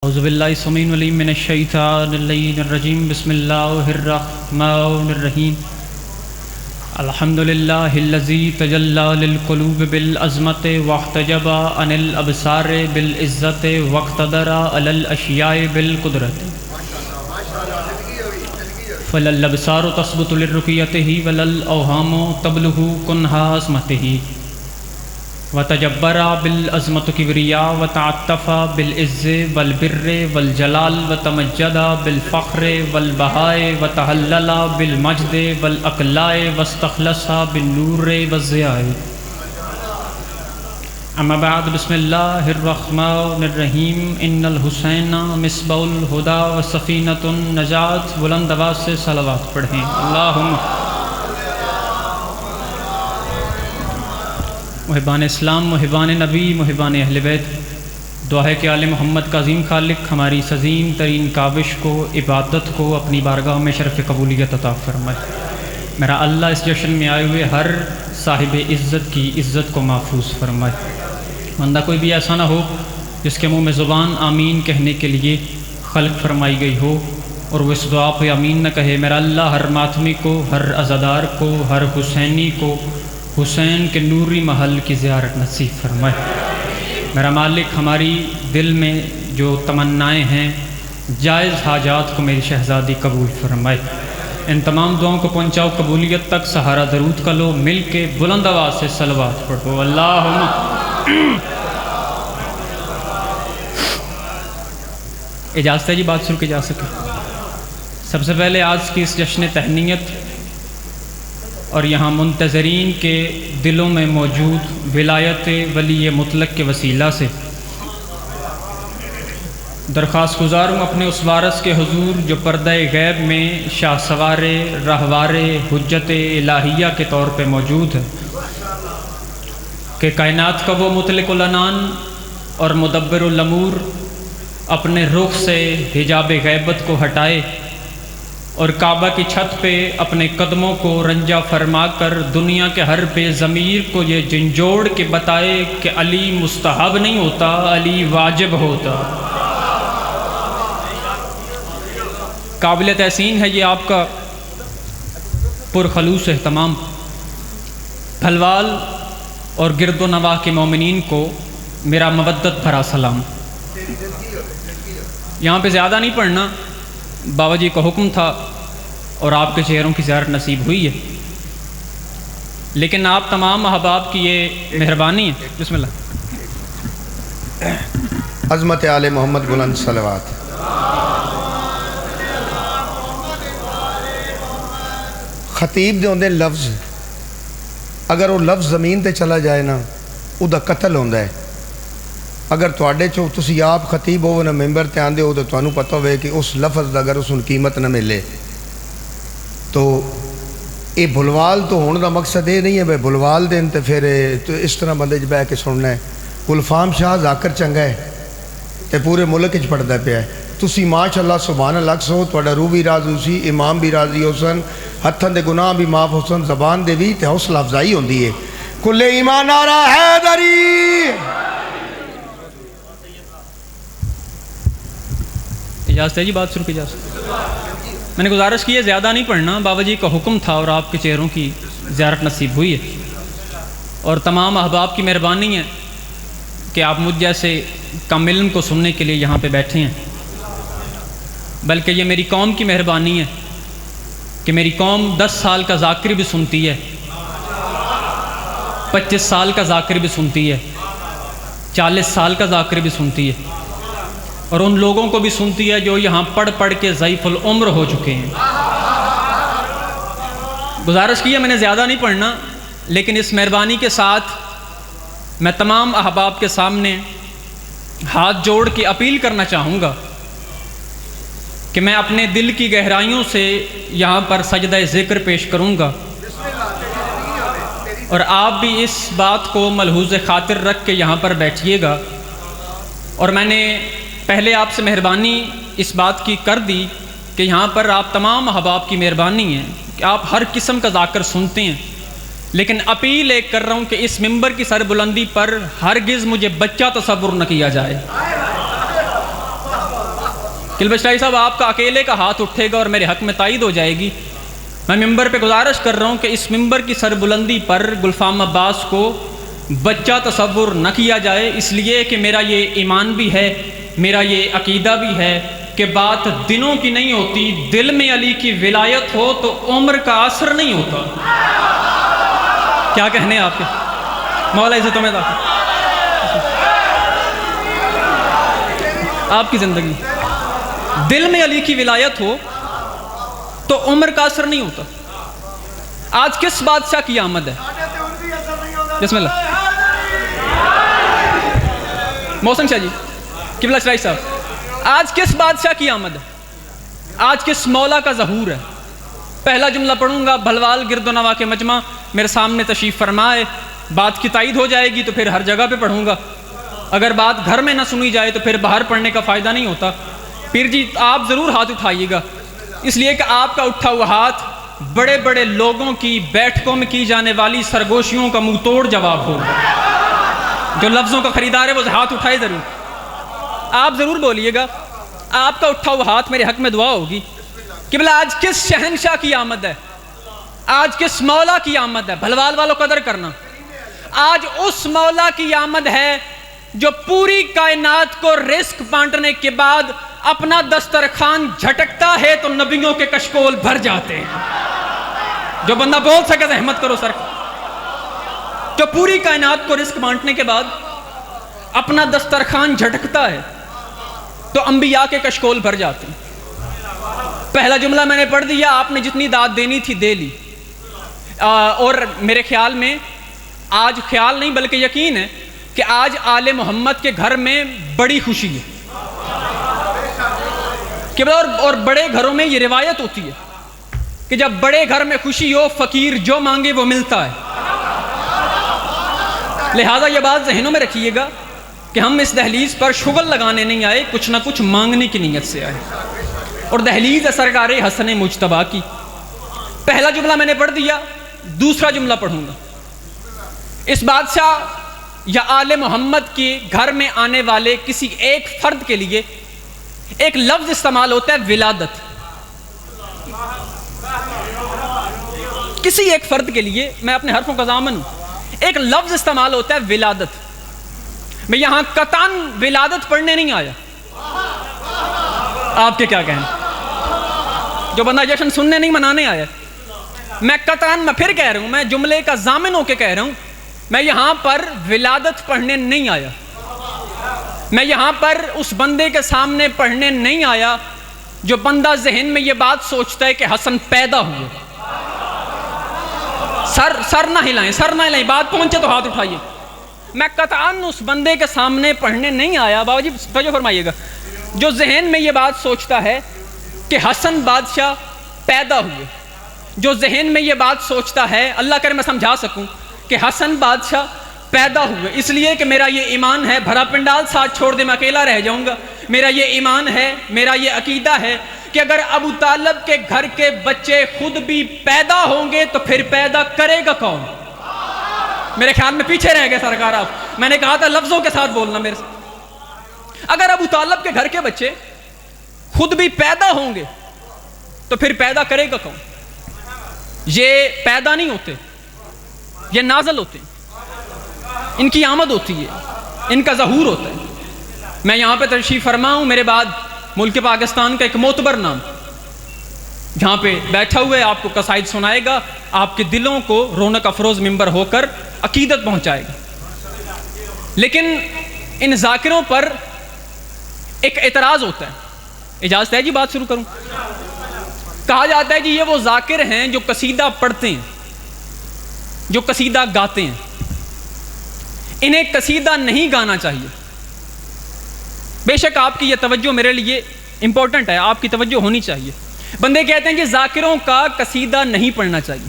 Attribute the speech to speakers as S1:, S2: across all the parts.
S1: اعوذ باللہ السمیع العلیم من الشیطان الرجیم بسم اللہ الرحمن الرحیم الحمدللہ الذی تجلی للقلوب بالعظمت واحتجب عن الابصار بالعزت واقتدر علی الاشیاء بالقدرت فلا الابصار تثبت لرقیتہ ولا الاوہام تبلغ کنہا عظمتہ وتجبر بالعظمت کبریا وتعطف بالعز والبر والجلال وتمجد بالفخر والبہاء وتحلل بالمجد والاقلاء واستخلص بالنور والضیاء اما بعد بسم اللہ الرحمن الرحیم ان الحسین مصباح الہدی وسفینۃ النجات بلند آواز سے صلوات پڑھیں اللہم محبان اسلام، محبان نبی، محبان اہل بیت، دعا ہے کہ آل محمد کا عظیم خالق ہماری اس عظیم ترین کاوش کو، عبادت کو اپنی بارگاہ میں شرف قبولیت عطا فرمائے۔ میرا اللہ اس جشن میں آئے ہوئے ہر صاحب عزت کی عزت کو محفوظ فرمائے۔ بندہ کوئی بھی ایسا نہ ہو جس کے منہ میں زبان آمین کہنے کے لیے خلق فرمائی گئی ہو اور وہ اس دعا پہ آمین نہ کہے۔ میرا اللہ ہر ماتمی کو، ہر عزادار کو، ہر حسینی کو حسین کے نوری محل کی زیارت نصیب فرمائے۔ میرا مالک ہماری دل میں جو تمنائیں ہیں، جائز حاجات کو میری شہزادی قبول فرمائے۔ ان تمام دعاؤں کو پہنچاؤ قبولیت تک، سہارا درود کا لو، مل کے بلند آواز سے صلوات پڑھو اللہم۔ اجازت ہے جی بات شروع کی جا سکے؟ سب سے پہلے آج کی اس جشن تہنیت اور یہاں منتظرین کے دلوں میں موجود ولایت ولی مطلق کے وسیلہ سے درخواست گزار ہوں اپنے اس وارث کے حضور جو پردہ غیب میں شاہ سوار رہوار حجت الہیہ کے طور پہ موجود ہے، کہ کائنات کا وہ مطلق العنان اور مدبر الامور اپنے رخ سے حجاب غیبت کو ہٹائے اور کعبہ کی چھت پہ اپنے قدموں کو رنجہ فرما کر دنیا کے ہر بے ضمیر کو یہ جھنجھوڑ کے بتائے کہ علی مستحب نہیں ہوتا، علی واجب ہوتا۔ قابل تحسین ہے یہ آپ کا پرخلوص اہتمام۔ پھلوال اور گرد و نواح کے مومنین کو میرا مودت بھرا سلام۔ یہاں پہ زیادہ نہیں پڑھنا، بابا جی کا حکم تھا اور آپ کے چہروں کی زیارت نصیب ہوئی ہے، لیکن آپ تمام احباب کی یہ مہربانی ہے۔ بسم اللہ۔
S2: عظمت آل محمد بلند صلوات۔ خطیب دے ہوندے لفظ، اگر وہ لفظ زمین تے چلا جائے نا او دا قتل ہوندا ہے۔ اگر تواڈے چو تسی آپ خطیب ہو نا ممبر تے آندے ہو تو تانوں پتہ ہوئے کہ اس لفظ دا اگر اس ان قیمت نہ ملے تو اے بھلوال تو ہونے دا مقصد یہ نہیں ہے بھائی بھلوال دین تے پھر تو اس طرح بندے جب بہ کے سننا ہے۔ گلفام شاہ ذاکر چنگا ہے تے پورے ملک وچ پڑھدا پیا ہے، تسی ماشاءاللہ سبحان اللہ سو، تواڈا روح بھی راضی سی، امام بھی راضی ہو سن، ہتھاں دے گناہ بھی معاف ہو سن، زبان دے بھی تے حوصلہ افزائی ہوندی ہے۔ کل ایمان نعرہ حیدری۔
S1: اجازت ہے جی بات شروع کی جا سکتی؟ میں نے گزارش کی ہے زیادہ نہیں پڑھنا، بابا جی کا حکم تھا اور آپ کے چہروں کی زیارت نصیب ہوئی ہے، اور تمام احباب کی مہربانی ہے کہ آپ مجھ جیسے کم علم کو سننے کے لیے یہاں پہ بیٹھے ہیں، بلکہ یہ میری قوم کی مہربانی ہے کہ میری قوم 10 سال کا ذاکر بھی سنتی ہے، 25 سال کا ذاکر بھی سنتی ہے، 40 سال کا ذاکر بھی سنتی ہے، اور ان لوگوں کو بھی سنتی ہے جو یہاں پڑھ پڑھ کے ضعیف العمر ہو چکے ہیں۔ گزارش کی ہے میں نے زیادہ نہیں پڑھنا، لیکن اس مہربانی کے ساتھ میں تمام احباب کے سامنے ہاتھ جوڑ کے اپیل کرنا چاہوں گا کہ میں اپنے دل کی گہرائیوں سے یہاں پر سجدہ ذکر پیش کروں گا، اور آپ بھی اس بات کو ملحوظ خاطر رکھ کے یہاں پر بیٹھیے گا۔ اور میں نے پہلے آپ سے مہربانی اس بات کی کر دی کہ یہاں پر آپ تمام احباب کی مہربانی ہے کہ آپ ہر قسم کا ذاکر سنتے ہیں، لیکن اپیل ایک کر رہا ہوں کہ اس ممبر کی سر بلندی پر ہرگز مجھے بچہ تصور نہ کیا جائے۔ بشرائی صاحب آپ کا اکیلے کا ہاتھ اٹھے گا اور میرے حق میں تائید ہو جائے گی. میں ممبر پہ گزارش کر رہا ہوں کہ اس ممبر کی سربلندی پر گلفام عباس کو بچہ تصور نہ کیا جائے، اس لیے کہ میرا یہ ایمان بھی ہے، میرا یہ عقیدہ بھی ہے کہ بات دنوں کی نہیں ہوتی. دل میں علی کی ولایت ہو تو عمر کا اثر نہیں ہوتا. کیا کہنے آپ کے مولا عزتوں میں آپ کی زندگی دل میں علی کی ولایت ہو تو عمر کا اثر نہیں ہوتا. آج کس بادشاہ کی آمد ہے؟ بسم اللہ. محسن شاہ جی، قبلہ شرائی صاحب، آج کس بادشاہ کی آمد ہے؟ آج کس مولا کا ظہور ہے؟ پہلا جملہ پڑھوں گا. بھلوال گرد و نواح کے مجمع میرے سامنے تشریف فرمائے. بات کی تائید ہو جائے گی تو پھر ہر جگہ پہ پڑھوں گا. اگر بات گھر میں نہ سنی جائے تو پھر باہر پڑھنے کا فائدہ نہیں ہوتا. پیر جی آپ ضرور ہاتھ اٹھائیے گا، اس لیے کہ آپ کا اٹھا ہوا ہاتھ بڑے بڑے لوگوں کی بیٹھکوں میں کی جانے والی سرگوشیوں کا منہ توڑ جواب ہوگا. جو لفظوں کا خریدار ہے وہ ہاتھ اٹھائے ضرور. آپ ضرور بولیے گا. آپ کا اٹھا ہوا ہاتھ میرے حق میں دعا ہوگی. قبلہ آج کس شہنشاہ کی آمد ہے؟ آج کس مولا کی آمد ہے؟ بھلوال والوں قدر کرنا. آج اس مولا کی آمد ہے جو پوری کائنات کو رزق بانٹنے کے بعد اپنا دسترخوان جھٹکتا ہے تو نبیوں کے کشکول بھر جاتے ہیں. جو بندہ بول سکے زحمت کرو سر. جو پوری کائنات کو رزق بانٹنے کے بعد اپنا دسترخوان جھٹکتا ہے تو انبیاء کے کشکول بھر جاتے ہیں. پہلا جملہ میں نے پڑھ دیا، آپ نے جتنی داد دینی تھی دے لی. اور میرے خیال میں آج خیال نہیں بلکہ یقین ہے کہ آج آل محمد کے گھر میں بڑی خوشی ہے. اور بڑے گھروں میں یہ روایت ہوتی ہے کہ جب بڑے گھر میں خوشی ہو فقیر جو مانگے وہ ملتا ہے. لہٰذا یہ بات ذہنوں میں رکھیے گا کہ ہم اس دہلیز پر شغل لگانے نہیں آئے، کچھ نہ کچھ مانگنے کی نیت سے آئے. اور دہلیز ہے سرکار حسن مجتبیٰ کی. پہلا جملہ میں نے پڑھ دیا، دوسرا جملہ پڑھوں گا. اس بادشاہ یا آل محمد کے گھر میں آنے والے کسی ایک فرد کے لیے ایک لفظ استعمال ہوتا ہے ولادت. کسی ایک فرد کے لیے، میں اپنے حرفوں کا ضامن ہوں، ایک لفظ استعمال ہوتا ہے ولادت. میں یہاں قطعاً ولادت پڑھنے نہیں آیا. آپ کے کیا کہیں؟ جو بندہ جشن سننے نہیں منانے آیا. میں قطعاً میں پھر کہہ رہا ہوں، میں جملے کا ضامن ہو کے کہہ رہا ہوں، میں یہاں پر ولادت پڑھنے نہیں آیا. میں یہاں پر اس بندے کے سامنے پڑھنے نہیں آیا جو بندہ ذہن میں یہ بات سوچتا ہے کہ حسن پیدا ہوئے. سر نہ ہلائیں، سر نہ ہلائیں، بات پہنچے تو ہاتھ اٹھائیے. میں قطعاً اس بندے کے سامنے پڑھنے نہیں آیا. بابا جی توجہ فرمائیے گا. جو ذہن میں یہ بات سوچتا ہے کہ حسن بادشاہ پیدا ہوئے، جو ذہن میں یہ بات سوچتا ہے، اللہ کرے میں سمجھا سکوں کہ حسن بادشاہ پیدا ہوئے، اس لیے کہ میرا یہ ایمان ہے، بھرا پنڈال ساتھ چھوڑ دے میں اکیلا رہ جاؤں گا. میرا یہ ایمان ہے، میرا یہ عقیدہ ہے کہ اگر ابو طالب کے گھر کے بچے خود بھی پیدا ہوں گے تو پھر پیدا کرے گا کون؟ میرے خیال میں پیچھے رہ گئے سرکار آپ. میں نے کہا تھا لفظوں کے ساتھ بولنا میرے سے. اگر ابو طالب کے گھر کے بچے خود بھی پیدا ہوں گے تو پھر پیدا کرے گا کون؟ یہ پیدا نہیں ہوتے، یہ نازل ہوتے ہیں. ان کی آمد ہوتی ہے، ان کا ظہور ہوتا ہے. میں یہاں پہ تشریف فرما ہوں، میرے بعد ملک پاکستان کا ایک معتبر نام جہاں پہ بیٹھا ہوئے آپ کو قصائد سنائے گا، آپ کے دلوں کو رونق افروز ممبر ہو کر عقیدت پہنچائے گا. لیکن ان ذاکروں پر ایک اعتراض ہوتا ہے. اجازت ہے جی بات شروع کروں؟ کہا جاتا ہے جی یہ وہ ذاکر ہیں جو قصیدہ پڑھتے ہیں، جو قصیدہ گاتے ہیں، انہیں قصیدہ نہیں گانا چاہیے. بے شک آپ کی یہ توجہ میرے لیے امپورٹنٹ ہے، آپ کی توجہ ہونی چاہیے. بندے کہتے ہیں کہ ذاکروں کا قصیدہ نہیں پڑھنا چاہیے.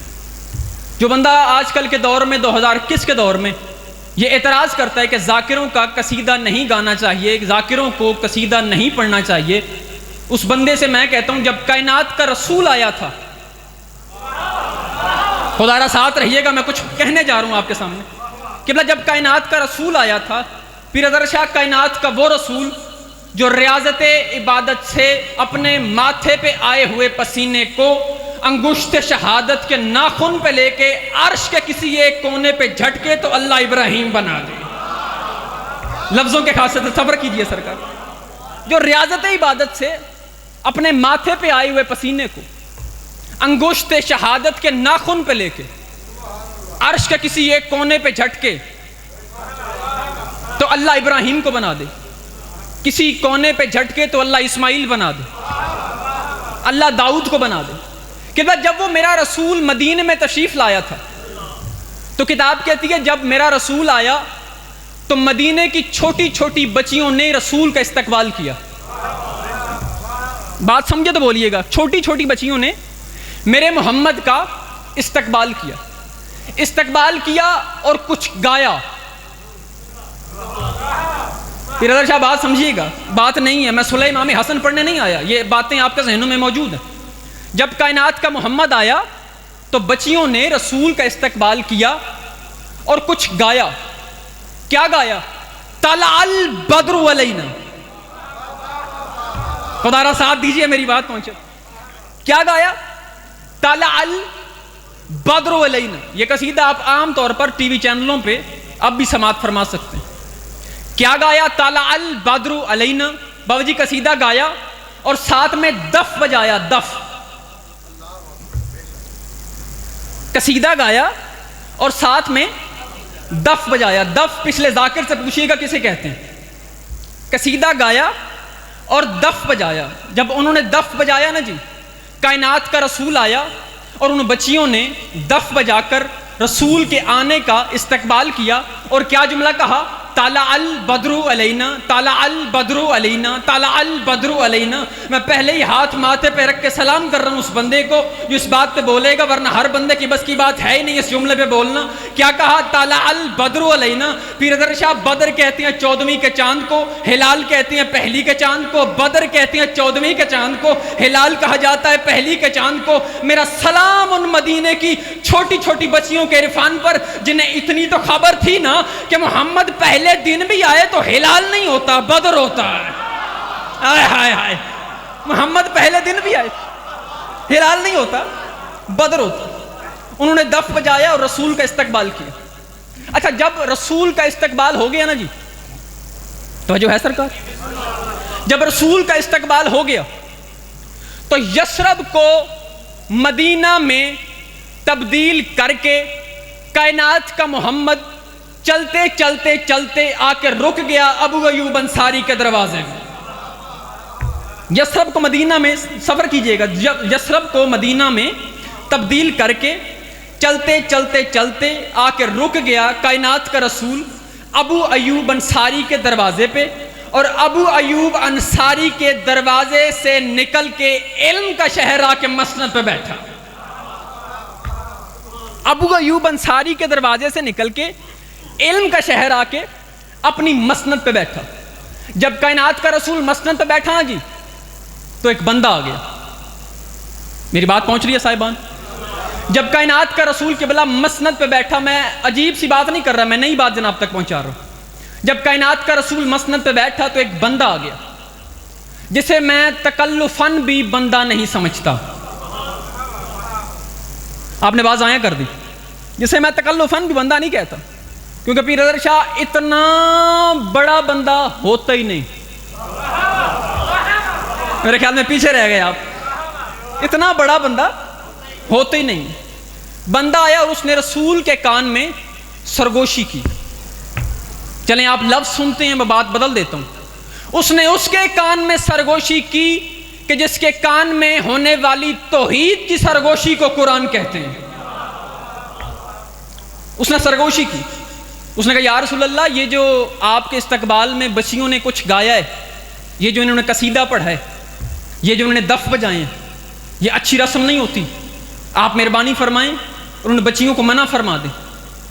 S1: جو بندہ آج کل کے دور میں 2021 کے دور میں یہ اعتراض کرتا ہے کہ ذاکروں کا قصیدہ نہیں گانا چاہیے، ذاکروں کو قصیدہ نہیں پڑھنا چاہیے، اس بندے سے میں کہتا ہوں جب کائنات کا رسول آیا تھا، خدا را ساتھ رہیے گا میں کچھ کہنے جا رہا ہوں آپ کے سامنے، کہ جب کائنات کا رسول آیا تھا، پیر اظہر شاہ کائنات کا وہ رسول جو ریاضت عبادت سے اپنے ماتھے پہ آئے ہوئے پسینے کو انگشت شہادت کے ناخن پہ لے کے عرش کے کسی ایک کونے پہ جھٹکے تو اللہ ابراہیم بنا دے. لفظوں کے خاصے سے صبر کیجئے سرکار. جو ریاضت عبادت سے اپنے ماتھے پہ آئے ہوئے پسینے کو انگشت شہادت کے ناخن پہ لے کے عرش کے کسی ایک کونے پہ جھٹکے تو اللہ ابراہیم کو بنا دے, کسی کونے پہ جھٹکے تو اللہ اسماعیل بنا دے, اللہ داؤد کو بنا دے. کہ جب وہ میرا رسول مدینے میں تشریف لایا تھا تو کتاب کہتی ہے جب میرا رسول آیا تو مدینے کی چھوٹی چھوٹی بچیوں نے رسول کا استقبال کیا. بات سمجھے تو بولیے گا. چھوٹی چھوٹی بچیوں نے میرے محمد کا استقبال کیا اور کچھ گایا. پھر حضرت شاہ بات سمجھیے گا, بات نہیں ہے, میں صلح امام حسن پڑھنے نہیں آیا, یہ باتیں آپ کے ذہنوں میں موجود ہیں. جب کائنات کا محمد آیا تو بچیوں نے رسول کا استقبال کیا اور کچھ گایا. کیا گایا؟ طلع البدر علینا. خدا را ساتھ دیجئے میری بات پہنچے. کیا گایا؟ طلع البدر علینا. یہ قصیدہ آپ عام طور پر ٹی وی چینلوں پہ اب بھی سماعت فرما سکتے ہیں. کیا گایا؟ طلع البدر علینا. بابا جی قصیدہ گایا اور ساتھ میں دف بجایا. دف قصیدہ گایا اور ساتھ میں دف بجایا. دف پچھلے ذاکر سے پوچھیے گا کسے کہتے ہیں. قصیدہ گایا اور دف بجایا. جب انہوں نے دف بجایا نا جی, کائنات کا رسول آیا اور ان بچیوں نے دف بجا کر رسول کے آنے کا استقبال کیا اور کیا جملہ کہا؟ طلع البدر علینا, طلع البدر علینا, طلع البدر علینا. میں پہلے ہی ہاتھ ماتھے پہ رکھ کے سلام کر رہا ہوں اس بندے کو جو اس بات پہ بولے گا, ورنہ ہر بندے کی بس کی بات ہے ہی نہیں اس جملے پہ بولنا. کیا کہا؟ طلع البدر علینا. پیر حضرت شاہ بدر کہتے ہیں 14ویں کے چاند کو, ہلال کہتے ہیں پہلی کے چاند کو. بدر کہتے ہیں 14ویں کے چاند کو, ہلال کہا جاتا ہے پہلی کے چاند کو. میرا سلام ان مدینے کی چھوٹی چھوٹی بچیوں کے عرفان پر جنہیں اتنی تو خبر تھی نا کہ محمد پہلے دن بھی آئے تو ہلال نہیں ہوتا, بدر ہوتا ہے. آئے ہائے ہائے, محمد پہلے دن بھی آئے ہلال نہیں ہوتا, بدر ہوتا. انہوں نے دف بجایا اور رسول کا استقبال کیا. اچھا, جب رسول کا استقبال ہو گیا نا جی, توجہ ہے سرکار, جب رسول کا استقبال ہو گیا تو یثرب کو مدینہ میں تبدیل کر کے کائنات کا محمد چلتے چلتے چلتے آ کے رک گیا ابو ایوب انصاری کے دروازے میں. یثرب کو مدینہ میں, سفر کیجئے گا, یثرب کو مدینہ میں تبدیل کر کے چلتے چلتے چلتے آ کے رک گیا کائنات کا رسول ابو ایوب انصاری کے دروازے پہ, اور ابو ایوب انصاری کے دروازے سے نکل کے علم کا شہر آ کے مسند پہ بیٹھا. ابو ایوب انصاری کے دروازے سے نکل کے علم کا شہر آ کے اپنی مسند پہ بیٹھا. جب کائنات کا رسول مسند پہ بیٹھا نا جی, تو ایک بندہ آ گیا. میری بات پہنچ رہی ہے صاحبان؟ جب کائنات کا رسول قبلہ مسند پہ بیٹھا, میں عجیب سی بات نہیں کر رہا, میں نئی بات جناب تک پہنچا رہا ہوں. جب کائنات کا رسول مسند پہ بیٹھا تو ایک بندہ آ گیا جسے میں تکلفاً بھی بندہ نہیں سمجھتا. آپ نے باز آیا کر دی, جسے میں تکلفاً بھی بندہ نہیں کہتا, کیونکہ پیر حضرت شاہ اتنا بڑا بندہ ہوتا ہی نہیں. میرے خیال میں پیچھے رہ گئے آپ. اتنا بڑا بندہ ہوتا ہی نہیں. بندہ آیا اور اس نے رسول کے کان میں سرگوشی کی. چلیں آپ لفظ سنتے ہیں, میں بات بدل دیتا ہوں. اس نے اس کے کان میں سرگوشی کی کہ جس کے کان میں ہونے والی توحید کی سرگوشی کو قرآن کہتے ہیں. اس نے سرگوشی کی. اس نے کہا یا رسول اللہ, یہ جو آپ کے استقبال میں بچیوں نے کچھ گایا ہے, یہ جو انہوں نے قصیدہ پڑھا ہے, یہ جو انہوں نے دف بجائے ہیں, یہ اچھی رسم نہیں ہوتی. آپ مہربانی فرمائیں اور ان بچیوں کو منع فرما دیں.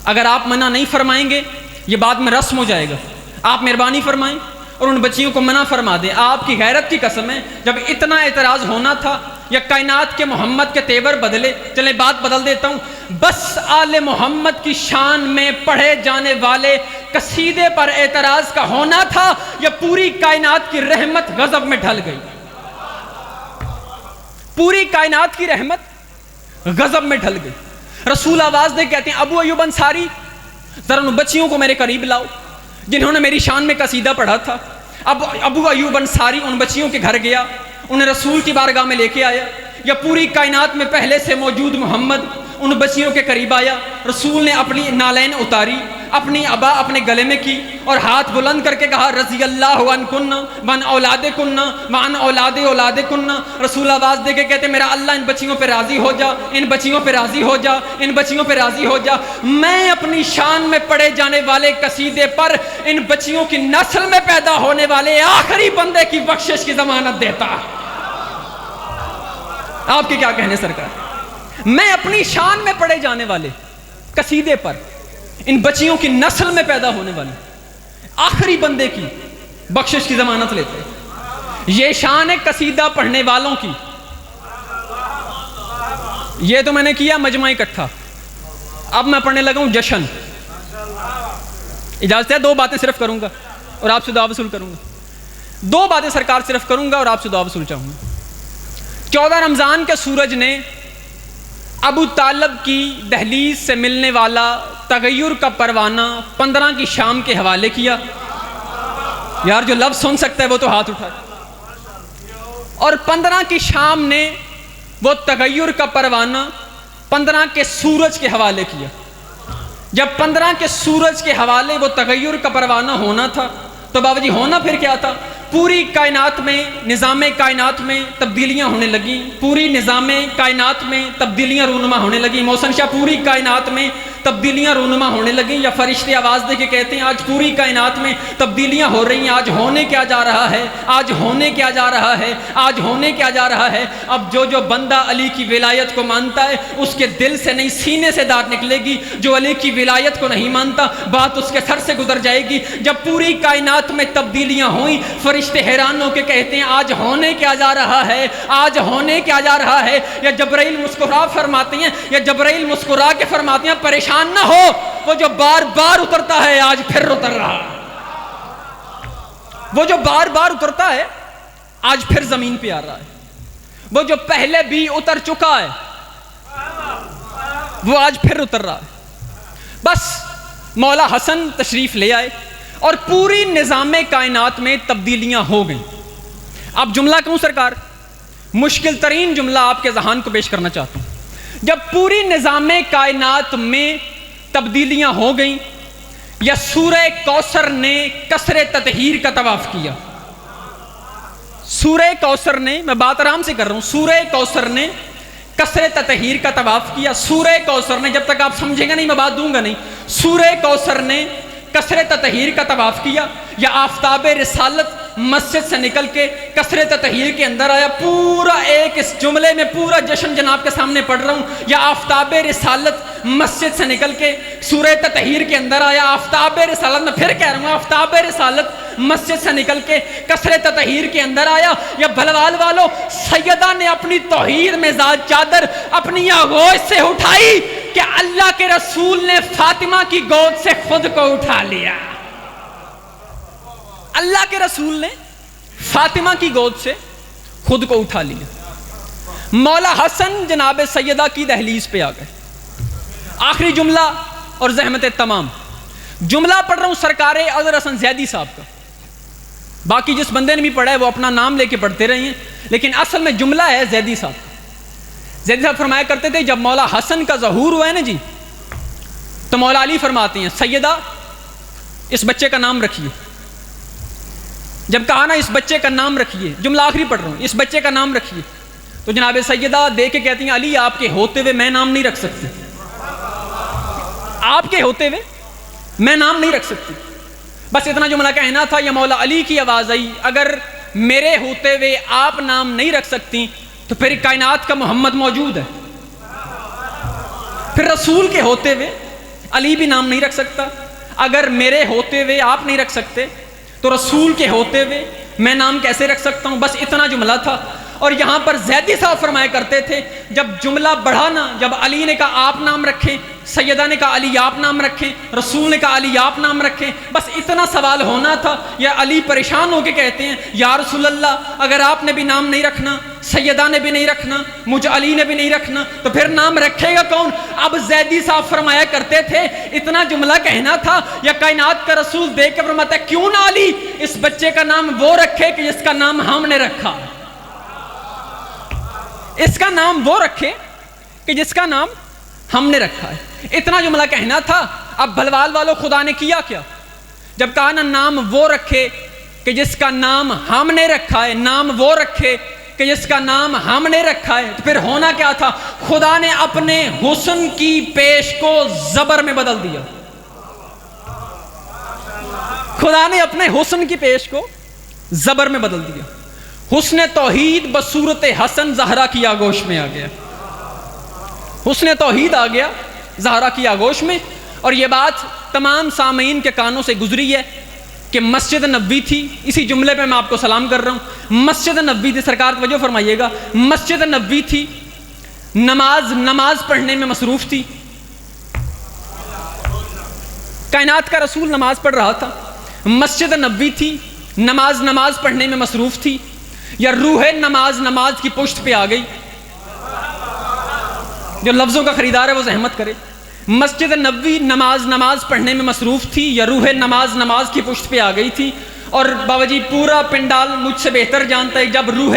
S1: اگر آپ منع نہیں فرمائیں گے یہ بعد میں رسم ہو جائے گا. آپ مہربانی فرمائیں اور ان بچیوں کو منع فرما دیں. آپ کی غیرت کی قسم ہے, جب اتنا اعتراض ہونا تھا یا کائنات کے محمد کے تیور بدلے. چلیں بات بدل دیتا ہوں. بس آل محمد کی شان میں پڑھے جانے والے قصیدے پر اعتراض کا ہونا تھا یا پوری کائنات کی رحمت غضب میں ڈھل گئی؟ پوری کائنات کی رحمت غضب میں ڈھل گئی۔ رسول آواز دے کہتے ہیں ابو ایوب انصاری ذرا ان بچیوں کو میرے قریب لاؤ جنہوں نے میری شان میں قصیدہ پڑھا تھا۔ اب ابو ایوب انصاری ان بچیوں کے گھر گیا، انہیں رسول کی بارگاہ میں لے کے آیا، یا پوری کائنات میں پہلے سے موجود محمد ان بچیوں کے قریب آیا، رسول نے اپنی نالین اتاری، اپنی ابا اپنے گلے میں کی اور ہاتھ بلند کر کے کہا رضی اللہ عنکن وعن اولادکن وعن اولاد اولادکن۔ رسول آواز دے کے کہتے میرا اللہ ان بچیوں پہ راضی ہو جا، ان بچیوں پہ راضی ہو جا، ان بچیوں پہ راضی ہو جا۔ میں اپنی شان میں پڑھے جانے والے قصیدے پر ان بچیوں کی نسل میں پیدا ہونے والے آخری بندے کی بخشش کی ضمانت دیتا۔ آپ کے کیا کہنے سرکار؟ میں اپنی شان میں پڑھے جانے والے قصیدے پر ان بچیوں کی نسل میں پیدا ہونے والے آخری بندے کی بخشش کی ضمانت لیتے۔ یہ شان ہے قصیدہ پڑھنے والوں کی۔ یہ تو میں نے کیا مجمع اکٹھا، اب میں پڑھنے لگا ہوں جشن۔ اجازت ہے 2 باتیں صرف کروں گا اور آپ سے دعا وصول کروں گا۔ 2 باتیں سرکار صرف کروں گا اور آپ سے دعا وصول چاہوں گا۔ 14 رمضان کے سورج نے ابو طالب کی دہلیز سے ملنے والا تغیر کا پروانہ 15 کی شام کے حوالے کیا۔ یار جو لفظ سن سکتا ہے وہ تو ہاتھ اٹھائے۔ اور 15 کی شام نے وہ تغیر کا پروانہ 15 کے سورج کے حوالے کیا۔ جب 15 کے سورج کے حوالے وہ تغیر کا پروانہ ہونا تھا تو بابا جی ہونا پھر کیا تھا؟ پوری کائنات میں نظام کائنات میں تبدیلیاں ہونے لگیں، پوری نظام کائنات میں تبدیلیاں رونما ہونے لگیں۔ محسن شاہ پوری کائنات میں تبدیلیاں رونما ہونے لگیں، یا فرشتے آواز دے کے کہتے ہیں آج پوری کائنات میں تبدیلیاں ہو رہی ہیں۔ آج ہونے کیا جا رہا ہے؟ آج ہونے کیا جا رہا ہے؟ آج ہونے کیا جا رہا ہے؟ اب جو بندہ علی کی ولایت کو مانتا ہے اس کے دل سے نہیں سینے سے داد نکلے گی، جو علی کی ولایت کو نہیں مانتا بات اس کے سر سے گزر جائے گی۔ جب پوری کائنات میں تبدیلیاں ہوئیں فرشتے حیران ہو کے کہتے ہیں آج ہونے کیا جا رہا ہے؟ آج ہونے کیا جا رہا ہے؟ یا جبرائیل مسکرا فرماتے ہیں، یا جبرائیل مسکرا کے فرماتے ہیں پریشان نہ ہو، وہ جو بار بار اترتا ہے آج پھر اتر رہا ہے۔ وہ جو بار بار اترتا ہے آج پھر زمین پہ آ رہا ہے۔ وہ جو پہلے بھی اتر چکا ہے وہ آج پھر اتر رہا ہے۔ بس مولا حسن تشریف لے آئے اور پوری نظام کائنات میں تبدیلیاں ہو گئیں۔ اب جملہ کہوں سرکار؟ مشکل ترین جملہ آپ کے ذہن کو پیش کرنا چاہتا ہوں۔ جب پوری نظام کائنات میں تبدیلیاں ہو گئیں یا سورہ کوثر نے کسر تطہیر کا طواف کیا، سورہ کوثر نے، میں بات آرام سے کر رہا ہوں، سورہ کوثر نے کسر تطہیر کا طواف کیا۔ سورہ کوثر نے، جب تک آپ سمجھیں گا نہیں میں بات دوں گا نہیں، سورہ کوثر نے کسر تطہیر کا طواف کیا، یا آفتاب رسالت مسجد سے نکل کے کسر تطہیر کے اندر آیا۔ پورا ایک اس جملے میں پورا جشن جناب کے سامنے پڑھ رہا ہوں، یا آفتاب رسالت مسجد سے نکل کے سورہ تطہیر کے اندر آیا۔ آفتاب رسالت، میں پھر کہہ رہا ہوں، آفتاب رسالت مسجد سے نکل کے کسر تطہیر کے اندر آیا۔ یا بھلوال والو، سیدہ نے اپنی توحید میں ذات چادر اپنی آغوش سے اٹھائی کہ اللہ کے رسول نے فاطمہ کی گود سے خود کو اٹھا لیا۔ اللہ کے رسول نے فاطمہ کی گود سے خود کو اٹھا لیا۔ مولا حسن جناب سیدہ کی دہلیز پہ آ گئے۔ آخری جملہ اور زحمت تمام، جملہ پڑھ رہا ہوں سرکار اظہر حسن زیدی صاحب کا۔ باقی جس بندے نے بھی پڑھا ہے وہ اپنا نام لے کے پڑھتے رہے ہیں، لیکن اصل میں جملہ ہے زیدی صاحب کا۔ زیدی صاحب فرمایا کرتے تھے جب مولا حسن کا ظہور ہوا ہے نا جی، تو مولا علی فرماتے ہیں سیدہ اس بچے کا نام رکھیے۔ جب کہا نا اس بچے کا نام رکھیے، جملہ آخری پڑھ رہا ہوں، اس بچے کا نام رکھیے، تو جناب سیدہ دے کے کہتی ہیں علی آپ کے ہوتے ہوئے میں نام نہیں رکھ سکتی، آپ کے ہوتے ہوئے میں نام نہیں رکھ سکتی۔ بس اتنا جملہ کہنا تھا۔ یا مولا علی کی آواز آئی اگر میرے ہوتے ہوئے آپ نام نہیں رکھ سکتی تو پھر کائنات کا محمد موجود ہے، پھر رسول کے ہوتے ہوئے علی بھی نام نہیں رکھ سکتا۔ اگر میرے ہوتے ہوئے آپ نہیں رکھ سکتے تو رسول کے ہوتے ہوئے میں نام کیسے رکھ سکتا ہوں؟ بس اتنا جملہ تھا۔ اور یہاں پر زیدی صاحب فرمایا کرتے تھے جب جملہ بڑھا نا، جب علی نے کہا آپ نام رکھیں، سیدہ نے کہا علی آپ نام رکھیں، رسول نے کہا علی آپ نام رکھیں، بس اتنا سوال ہونا تھا. یا علی پریشان ہو کے کہتے ہیں یا رسول اللہ اگر آپ نے بھی نام نہیں رکھنا، سیدہ نے بھی نہیں رکھنا، مجھ علی نے بھی نہیں رکھنا، تو پھر نام رکھے گا کون؟ اب زیدی صاحب فرمایا کرتے تھے اتنا جملہ کہنا تھا یا کائنات کا رسول دیکھ کے فرماتا ہے کیوں نہ علی اس بچے کا نام وہ رکھے کہ جس کا نام ہم نے رکھا، اس کا نام وہ رکھے کہ جس کا نام ہم نے رکھا ہے. اتنا جملہ کہنا تھا. اب بھلوال والوں خدا نے کیا کیا؟ جب کہا نا نام وہ رکھے کہ جس کا نام ہم نے رکھا ہے، نام وہ رکھے کہ جس کا نام ہم نے رکھا ہے، تو پھر ہونا کیا تھا؟ خدا نے اپنے حسن کی پیش کو زبر میں بدل دیا. خدا نے اپنے حسن کی پیش کو زبر میں بدل دیا. حسن توحید بصورت حسن زہرا کی آگوش میں آ گیا. حسن توحید آ گیا زہرا کی آگوش میں. اور یہ بات تمام سامعین کے کانوں سے گزری ہے کہ مسجد نبوی تھی. اسی جملے پہ میں آپ کو سلام کر رہا ہوں. مسجد نبوی تھی، سرکار توجہ فرمائیے گا، مسجد نبوی تھی، نماز پڑھنے میں مصروف تھی. کائنات کا رسول نماز پڑھ رہا تھا، مسجد نبوی تھی، نماز پڑھنے میں مصروف تھی. یا روح نماز کی پشت پہ آ گئی. جو لفظوں کا خریدار ہے وہ زحمت کرے. مسجد نبوی نماز پڑھنے میں مصروف تھی یا روح نماز کی پشت پہ آ گئی تھی. اور بابا جی پورا پنڈال مجھ سے بہتر جانتا ہے جب روح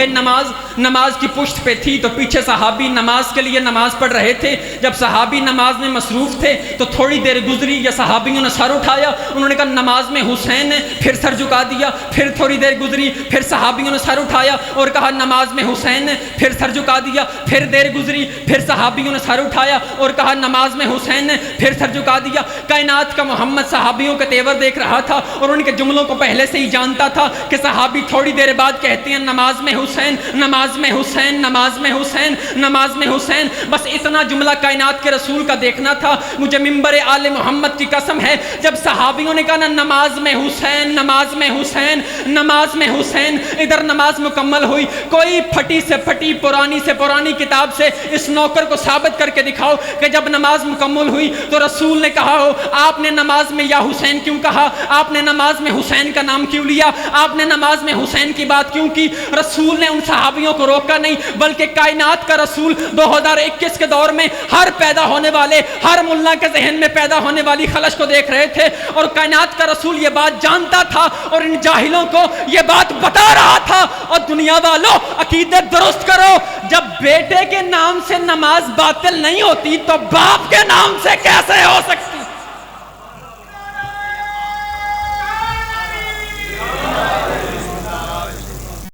S1: نماز کی پشت پہ تھی تو پیچھے صحابی نماز کے لیے نماز پڑھ رہے تھے. جب صحابی نماز میں مصروف تھے تو تھوڑی دیر گزری یا صحابیوں نے سر اٹھایا، انہوں نے کہا نماز میں حسین ہے، پھر سر جھکا دیا. پھر تھوڑی دیر گزری، پھر صحابیوں نے سر اٹھایا اور کہا نماز میں حسین ہے، پھر سر جھکا دیا. پھر دیر گزری، پھر صحابیوں نے سر اٹھایا اور کہا نماز میں حسین ہے، پھر سر جھکا دیا. کائنات کا محمد صحابیوں کے تیور دیکھ رہا تھا اور ان کے جملوں کو پہلے سے جانتا تھا کہ صحابی تھوڑی دیر بعد کہتے ہیں نماز میں حسین، نماز میں حسین، نماز میں حسین، نماز میں حسین. بس اتنا جملہ کائنات کے رسول کا دیکھنا تھا. مجھے منبر آل محمد کی قسم ہے جب صحابیوں نے کہا نا نماز میں حسین، نماز میں حسین، نماز میں حسین، ادھر نماز مکمل ہوئی. کوئی پھٹی سے پھٹی پرانی سے پرانی کتاب سے اس نوکر کو ثابت کر کے دکھاؤ کہ جب نماز مکمل ہوئی تو رسول نے کہا ہو آپ نے نماز میں یا حسین کیوں کہا، آپ نے نماز میں حسین کا نام کیوں لیا، آپ نے نماز میں حسین کی بات کیوں کی. رسول نے ان صحابیوں کو روکا نہیں بلکہ کائنات کا رسول 2021 کے دور میں ہر پیدا ہونے والے، ہر ملا کے ذہن میں پیدا ہونے والی خلش کو دیکھ رہے تھے اور کائنات کا رسول یہ بات جانتا تھا اور ان جاہلوں کو یہ بات بتا رہا تھا. اور دنیا والوں عقیدے درست کرو، جب بیٹے کے نام سے نماز باطل نہیں ہوتی تو باپ کے نام سے کیسے ہو سکتی؟